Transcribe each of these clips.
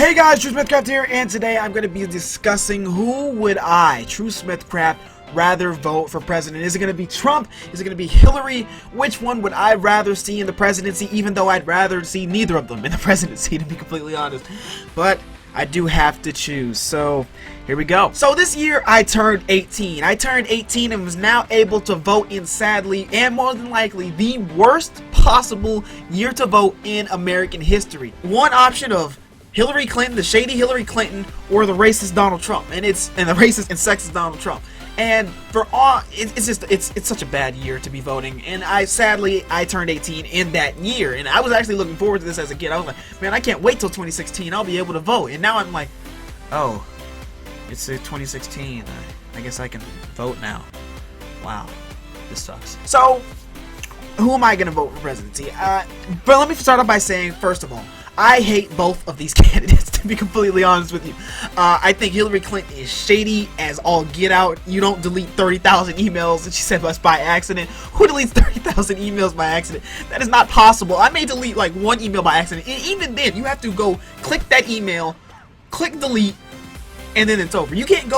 Hey guys, TrueSmithCraft here, and today I'm going to be discussing who would I, TrueSmithCraft, rather vote for president. Is it going to be Trump? Is it going to be Hillary? Which one would I rather see in the presidency, even though I'd rather see neither of them in the presidency, to be completely honest. But I do have to choose, so here we go. So this year I turned 18. I turned 18 and was now able to vote in, sadly, and more than likely, the worst possible year to vote in American history. One option of Hillary Clinton, the shady Hillary Clinton, or the racist Donald Trump, and the racist and sexist Donald Trump. And for all, it's such a bad year to be voting. And sadly I turned 18 in that year, and I was actually looking forward to this as a kid. I was like, man, I can't wait till 2016. I'll be able to vote. And now I'm like, oh, it's 2016. I guess I can vote now. Wow, this sucks. So, who am I gonna vote for presidency? But let me start off by saying, first of all, I hate both of these candidates, to be completely honest with you. I think Hillary Clinton is shady as all get out. You don't delete 30,000 emails, and she said that's by accident. Who deletes 30,000 emails by accident? That is not possible. I may delete like one email by accident. And even then, you have to go click that email, click delete, and then it's over. You can't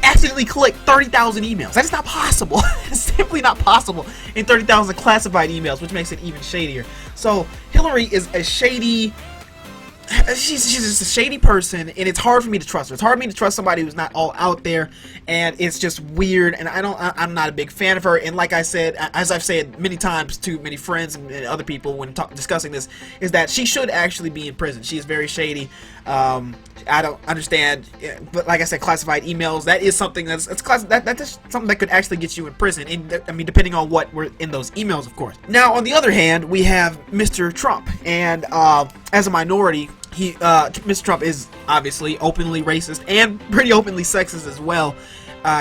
accidentally click 30,000 emails. That is not possible. It's simply not possible in 30,000 classified emails, which makes it even shadier. So Hillary is a shady. She's just a shady person, and it's hard for me to trust her. It's hard for me to trust somebody who's not all out there, and it's just weird. And I'm not a big fan of her. And like I said, as I've said many times to many friends and other people when discussing this, is that she should actually be in prison. She is very shady. I don't understand, but like I said, classified emails, that is something that's something that could actually get you in prison. And I mean, depending on what were in those emails, of course. Now, on the other hand, we have Mr. Trump, and as a minority, Mr. Trump is obviously openly racist and pretty openly sexist as well.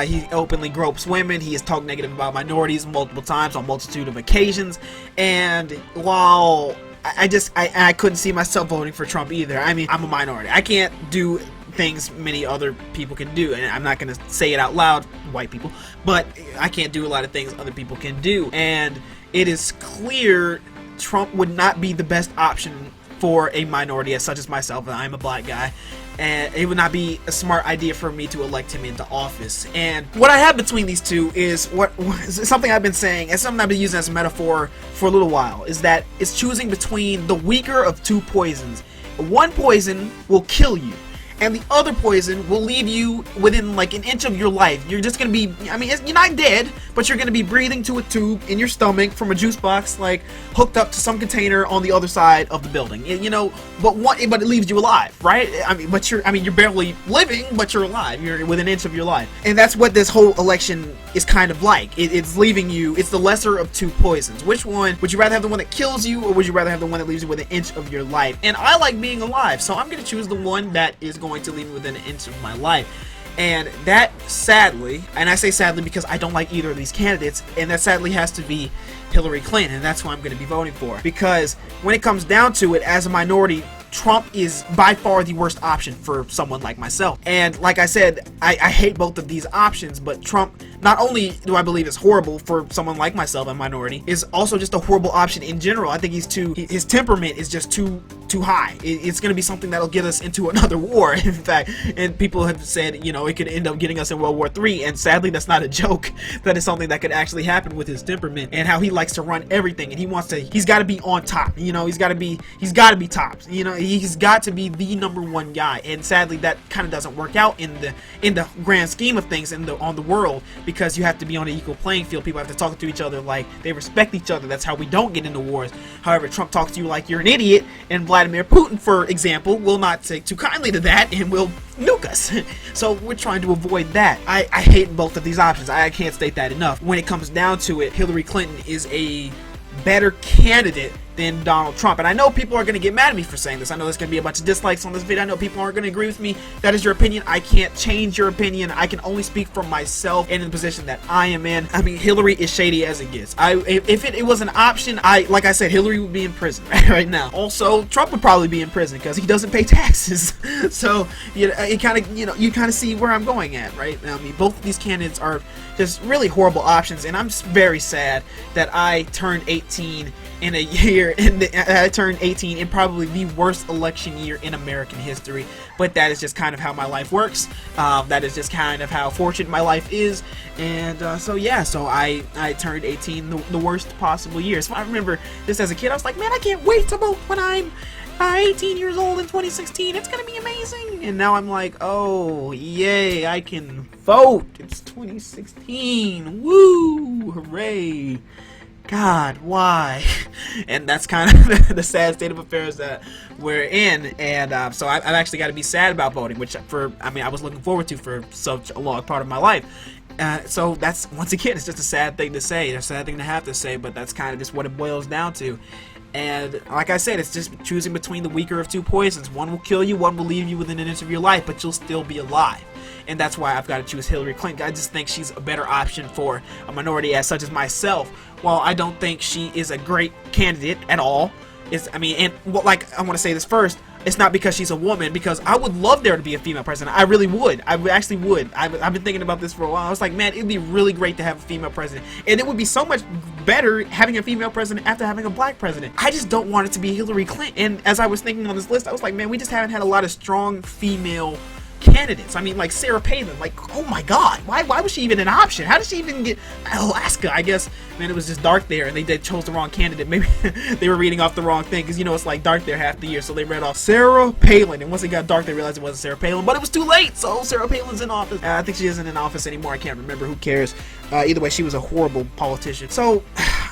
He openly gropes women. He has talked negative about minorities multiple times on a multitude of occasions. And while I couldn't see myself voting for Trump either. I mean, I'm a minority. I can't do things many other people can do, and I'm not going to say it out loud, white people, but I can't do a lot of things other people can do. And it is clear Trump would not be the best option for a minority as such as myself, and I'm a black guy, and it would not be a smart idea for me to elect him into office. And what I have between these two is something I've been saying, and something I've been using as a metaphor for a little while, is that it's choosing between the weaker of two poisons. One poison will kill you, and the other poison will leave you within like an inch of your life. You're just gonna be, I mean, you're not dead, but you're gonna be breathing to a tube in your stomach from a juice box, like hooked up to some container on the other side of the building. You know, but it leaves you alive, right? I mean, you're barely living, but you're alive. You're within an inch of your life, and that's what this whole election is kind of like. It's leaving you. It's the lesser of two poisons. Which one would you rather have? The one that kills you, or would you rather have the one that leaves you within an inch of your life? And I like being alive, so I'm gonna choose the one that is going to leave me within an inch of my life. And that, sadly, and I say sadly because I don't like either of these candidates, and that sadly has to be Hillary Clinton, and that's who I'm going to be voting for. Because when it comes down to it, as a minority, Trump is by far the worst option for someone like myself. And like I said, I hate both of these options, but Trump, not only do I believe is horrible for someone like myself, a minority, is also just a horrible option in general. I think his temperament is just too high. It's going to be something that'll get us into another war, in fact. And people have said, you know, it could end up getting us in World War III, and sadly that's not a joke. That is something that could actually happen with his temperament and how he likes to run everything, and he's got to be on top. You know, he's got to be tops. You know, he's got to be the #1 guy, and sadly that kind of doesn't work out in the grand scheme of things on the world, because you have to be on an equal playing field. People have to talk to each other like they respect each other. That's how we don't get into wars. However, Trump talks to you like you're an idiot, and Vladimir Putin, for example, will not take too kindly to that and will nuke us. So we're trying to avoid that. I hate both of these options. I can't state that enough. When it comes down to it, Hillary Clinton is a better candidate than Donald Trump. And I know people are going to get mad at me for saying this. I know there's going to be a bunch of dislikes on this video. I know people aren't going to agree with me. That is your opinion. I can't change your opinion. I can only speak for myself and in the position that I am in. I mean, Hillary is shady as it gets. If it was an option, like I said, Hillary would be in prison right now. Also, Trump would probably be in prison because he doesn't pay taxes. So, you know, you kind of see where I'm going at, right? I mean, both of these candidates are just really horrible options, and I'm very sad that I turned 18 in a year year, and I turned 18 in probably the worst election year in American history. But that is just kind of how my life works. That is just kind of how fortunate my life is. And so yeah, so I turned 18 the worst possible year. So I remember just as a kid, I was like, man, I can't wait to vote when I'm 18 years old in 2016. It's gonna be amazing. And now I'm like, oh yay, I can vote. It's 2016. Woo, hooray. God, why? And that's kind of the sad state of affairs that we're in. And so I've actually got to be sad about voting, which I was looking forward to for such a long part of my life. So that's, once again, it's just a sad thing to say, a sad thing to have to say, but that's kind of just what it boils down to. And like I said, it's just choosing between the weaker of two poisons. One will kill you, one will leave you within an inch of your life, but you'll still be alive. And that's why I've got to choose Hillary Clinton. I just think she's a better option for a minority as such as myself. While I don't think she is a great candidate at all, I want to say this first, it's not because she's a woman, because I would love there to be a female president. I really would. I actually would. I've been thinking about this for a while. I was like, man, it'd be really great to have a female president. And it would be so much better having a female president after having a black president. I just don't want it to be Hillary Clinton. And as I was thinking on this list, I was like, man, we just haven't had a lot of strong female candidates. I mean, like Sarah Palin, like, oh my god, why was she even an option? How did she even get Alaska? I guess, man, it was just dark there and they chose the wrong candidate. Maybe they were reading off the wrong thing, because you know it's like dark there half the year, so they read off Sarah Palin, and once it got dark they realized it wasn't Sarah Palin, but it was too late, so Sarah Palin's in office. I think she isn't in office anymore. I can't remember. Who cares? Either way, she was a horrible politician. So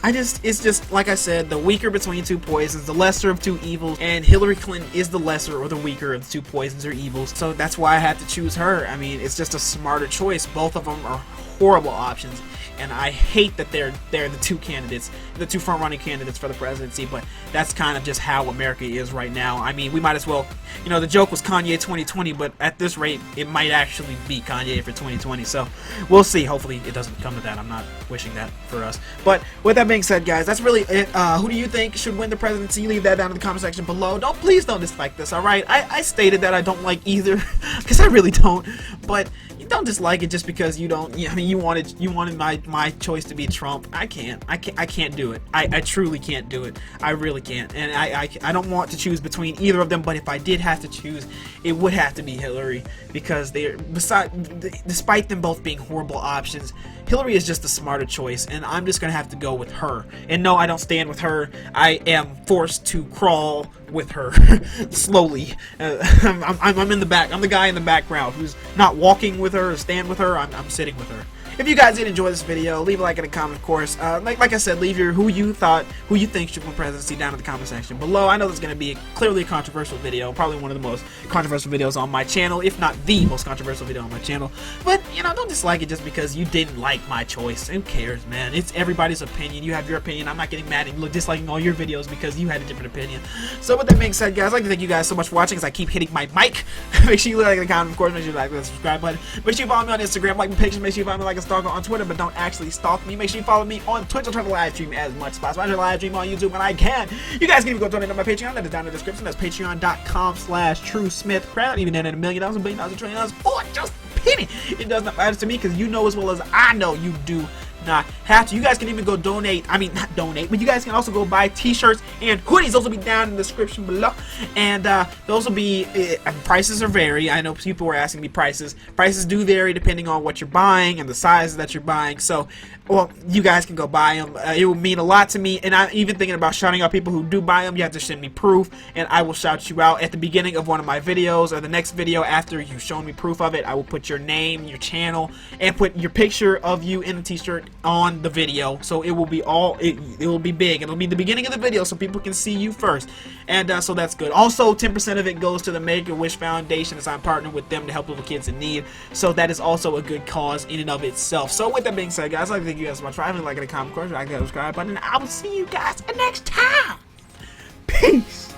it's just like I said, the weaker between two poisons, the lesser of two evils, and Hillary Clinton is the lesser or the weaker of the two poisons or evils. So that's why I had to choose her. I mean, it's just a smarter choice. Both of them are horrible options, and I hate that they're the two candidates, the two front-running candidates for the presidency, but that's kind of just how America is right now. I mean, we might as well, you know, the joke was Kanye 2020, but at this rate, it might actually be Kanye for 2020, so we'll see. Hopefully it doesn't come to that. I'm not wishing that for us. But with that being said, guys, that's really it. Who do you think should win the presidency? Leave that down in the comment section below. Please don't dislike this, alright? I stated that I don't like either, because I really don't, but you don't dislike it just because you don't, I mean, you wanted my choice to be Trump. I can't do it. I truly can't do it. I really can't. And I don't want to choose between either of them, but if I did have to choose, it would have to be Hillary, because despite them both being horrible options, Hillary is just the smarter choice, and I'm just gonna have to go with her. And no, I don't stand with her. I am forced to crawl with her slowly. I'm in the back. I'm the guy in the background who's not walking with her or stand with her. I'm sitting with her. If you guys did enjoy this video, leave a like and a comment, of course. Like I said, leave your who you think should win presidency down in the comment section below. I know this is going to be clearly a controversial video, probably one of the most controversial videos on my channel, if not the most controversial video on my channel. But, you know, don't dislike it just because you didn't like my choice. Who cares, man? It's everybody's opinion. You have your opinion. I'm not getting mad at disliking all your videos because you had a different opinion. So with that being said, guys, I'd like to thank you guys so much for watching as I keep hitting my mic. Make sure you like and comment, of course. Make sure you like the subscribe button. Make sure you follow me on Instagram, like my pictures. Make sure you follow me like a stalker on Twitter, but don't actually stalk me. Make sure you follow me on Twitch. I'll try to live stream as much as possible. I try to live stream on YouTube when I can. You guys can even go donate on my Patreon. That is down in the description. That's patreon.com/TrueSmithCrowd. Even at $1 million, $1 billion, $1 trillion, or just a penny, it does not matter to me, because you know as well as I know you do not have to. You guys can even go donate. I mean, not donate, but you guys can also go buy t-shirts and hoodies. Those will be down in the description below, and those will be prices are vary. I know people were asking me prices do vary depending on what you're buying and the sizes that you're buying. So, well, you guys can go buy them. It will mean a lot to me, and I'm even thinking about shouting out people who do buy them. You have to send me proof, and I will shout you out at the beginning of one of my videos, or the next video after you've shown me proof of it. I will put your name, your channel, and put your picture of you in the t-shirt on the video, so it will be it will be big. It'll be the beginning of the video so people can see you first, and so that's good. Also, 10% of it goes to the Make-A-Wish Foundation, as I'm partnered with them to help little kids in need, so that is also a good cause in and of itself. So with that being said, guys, I'd like to thank you guys so much for having, like, and a comment, of course, like that subscribe button, and I will see you guys next time. Peace.